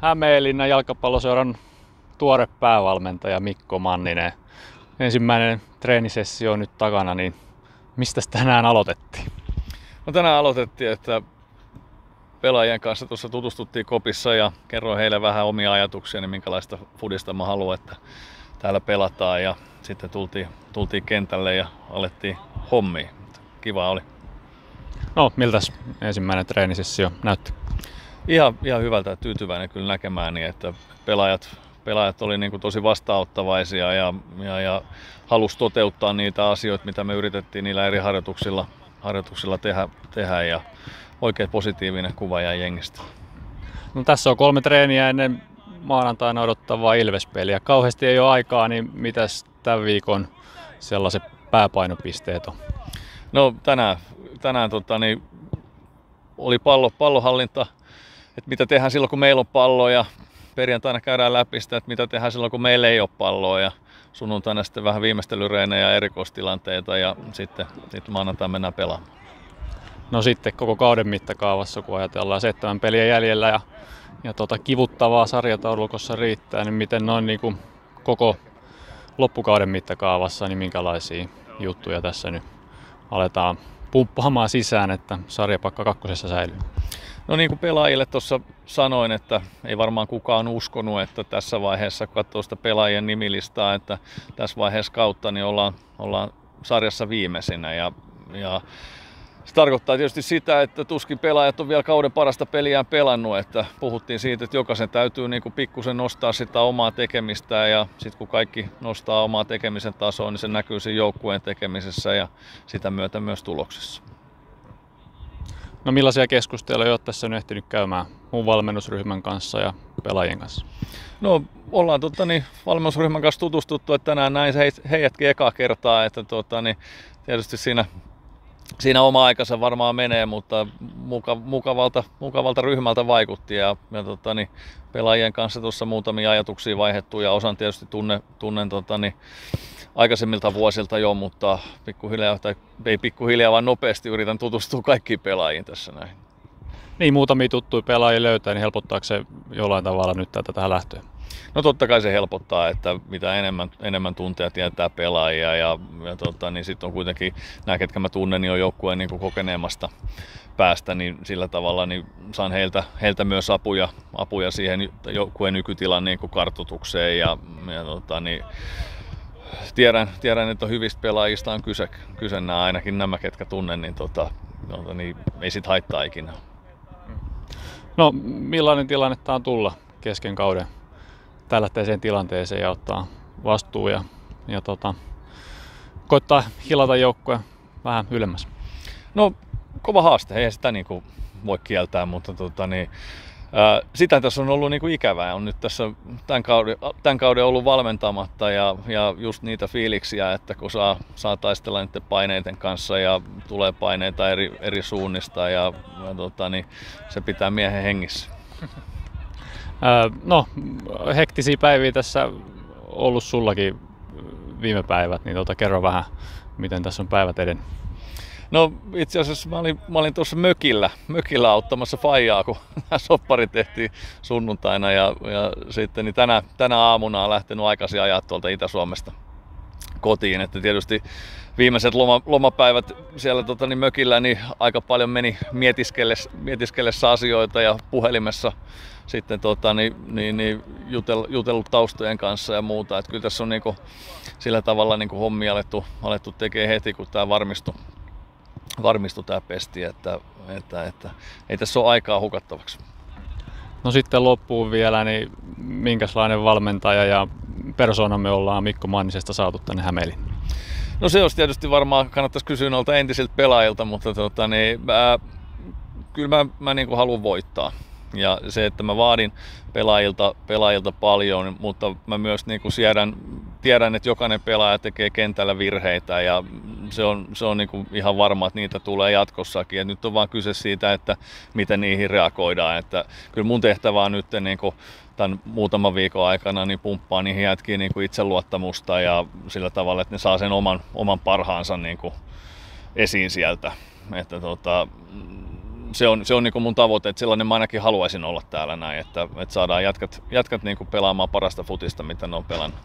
Hämeenlinnan jalkapalloseuran tuore päävalmentaja Mikko Manninen. Ensimmäinen treenisessio on nyt takana, niin mistä tänään aloitettiin? No tänään aloitettiin, että pelaajien kanssa tuossa tutustuttiin kopissa ja kerroin heille vähän omia ajatuksia, niin minkälaista fudista mä haluan, että täällä pelataan. Ja sitten tultiin kentälle ja alettiin hommiin. Kiva oli. No, miltäs ensimmäinen treenisessio näytti? Ihan hyvältä ja tyytyväinen kyllä näkemääni, että pelaajat oli niin kuin tosi vastaanottavaisia ja halusi toteuttaa niitä asioita, mitä me yritettiin niillä eri harjoituksilla tehdä ja oikein positiivinen kuva jäi jengistä. No, tässä on 3 treeniä ennen maanantaina odottavaa Ilves-peliä. Kauheasti ei ole aikaa, niin mitäs tämän viikon sellaiset pääpainopisteet on? No tänään oli pallohallinta, että mitä tehdään silloin kun meillä on palloa, ja perjantaina käydään läpi sitä, että mitä tehdään silloin kun meillä ei ole palloa, ja sunnuntaina sitten vähän viimeistelyreenejä ja erikoistilanteita ja sitten maanantaina mennään pelaamaan. No sitten koko kauden mittakaavassa, kun ajatellaan 7 peliä jäljellä ja kivuttavaa sarjataulukossa riittää, niin miten noin niin kuin koko loppukauden mittakaavassa, niin minkälaisia juttuja tässä nyt aletaan pumppaamaan sisään, että sarjapakka 2. säilyy? No niin kuin pelaajille tuossa sanoin, että ei varmaan kukaan uskonut, että tässä vaiheessa, kun katsoo sitä pelaajien nimilistaa, että tässä vaiheessa kautta niin ollaan sarjassa viimeisinä. Ja se tarkoittaa tietysti sitä, että tuskin pelaajat on vielä kauden parasta peliään pelannut, että puhuttiin siitä, että jokaisen täytyy niin kuin pikkusen nostaa sitä omaa tekemistään ja sitten kun kaikki nostaa omaa tekemisen tasoa, niin se näkyy siinä joukkueen tekemisessä ja sitä myötä myös tuloksessa. No, millaisia keskusteluja olet tässä nyt ehtinyt käymään muun valmennusryhmän kanssa ja pelaajien kanssa? No, ollaan valmennusryhmän kanssa tutustuttu, että tänään näin heidätkin ekaa kertaa, että tietysti siinä oma aikansa varmaan menee, mutta mukavalta ryhmältä vaikutti ja pelaajien kanssa tuossa muutamia ajatuksia vaihdettu ja osan tietysti tunnen aikaisemmilta vuosilta jo, mutta pikkuhiljaa vaan nopeasti yritän tutustua kaikkiin pelaajiin tässä näin. Niin, muutamia tuttuja pelaajia löytää, niin helpottaako se jollain tavalla nyt tähän lähtöön? No totta kai se helpottaa, että mitä enemmän tunteja tietää pelaajia ja niin sitten on kuitenkin nämä, ketkä mä tunnen, niin on joukkueen niin kokeneemmasta päästä, niin sillä tavalla niin saan heiltä myös apuja siihen joukkueen nykytilan niin kartoitukseen ja niin tiedän, että hyvistä pelaajista on kyse nämä, ainakin nämä, ketkä tunnen, niin, niin ei sit haittaa ikinä. No, millainen tilanne tämä on tulla kesken kauden tällaiseen tilanteeseen ja ottaa vastuu ja koittaa hilata joukkoja vähän ylemmäs? No, kova haaste, ei sitä niin kuin voi kieltää, mutta sitä tässä on ollut niin kuin ikävää. On nyt tässä tämän kauden ollut valmentamatta ja just niitä fiiliksiä, että kun saa taistella niiden paineiden kanssa ja tulee paineita eri suunnista ja niin se pitää miehen hengissä. No, hektisiä päiviä tässä ollut sullakin viime päivät, niin kerro vähän, miten tässä on päivät edennyt. No, itse asiassa mä olin tuossa mökillä auttamassa faijaa, kun soppari tehtiin sunnuntaina ja sitten niin tänä aamuna on lähtenyt aikaisin ajaa tuolta Itä-Suomesta kotiin, että tietysti viimeiset lomapäivät siellä niin mökillä niin aika paljon meni mietiskellessä asioita ja puhelimessa sitten jutellut taustojen kanssa ja muuta, että kyllä tässä on niinku sillä tavalla niinku hommia alettu tekemään heti, kun tämä varmistui tämä pesti, että ei tässä ole aikaa hukattavaksi. No sitten loppuun vielä, niin minkälainen valmentaja ja persoona me ollaan Mikko Mannisesta saatu tänne Hämeenlinnaan? No se olisi tietysti varmaan, kannattaisi kysyä noilta entisiltä pelaajilta, mutta kyllä mä niin kuin haluan voittaa. Ja se, että mä vaadin pelaajilta paljon, mutta mä myös niin kuin tiedän, että jokainen pelaaja tekee kentällä virheitä ja se on niin kuin ihan varma, että niitä tulee jatkossakin. Ja nyt on vaan kyse siitä, että miten niihin reagoidaan. Että kyllä mun tehtävä on nyt niin kuin tämän muutaman viikon aikana niin pumppaa niihin jätkiin niin kuin itseluottamusta ja sillä tavalla, että ne saa sen oman parhaansa niin kuin esiin sieltä. Että se on niin kuin mun tavoite, että sellainen mä ainakin haluaisin olla täällä näin, että saadaan jätkät niin kuin pelaamaan parasta futista, mitä ne on pelannut.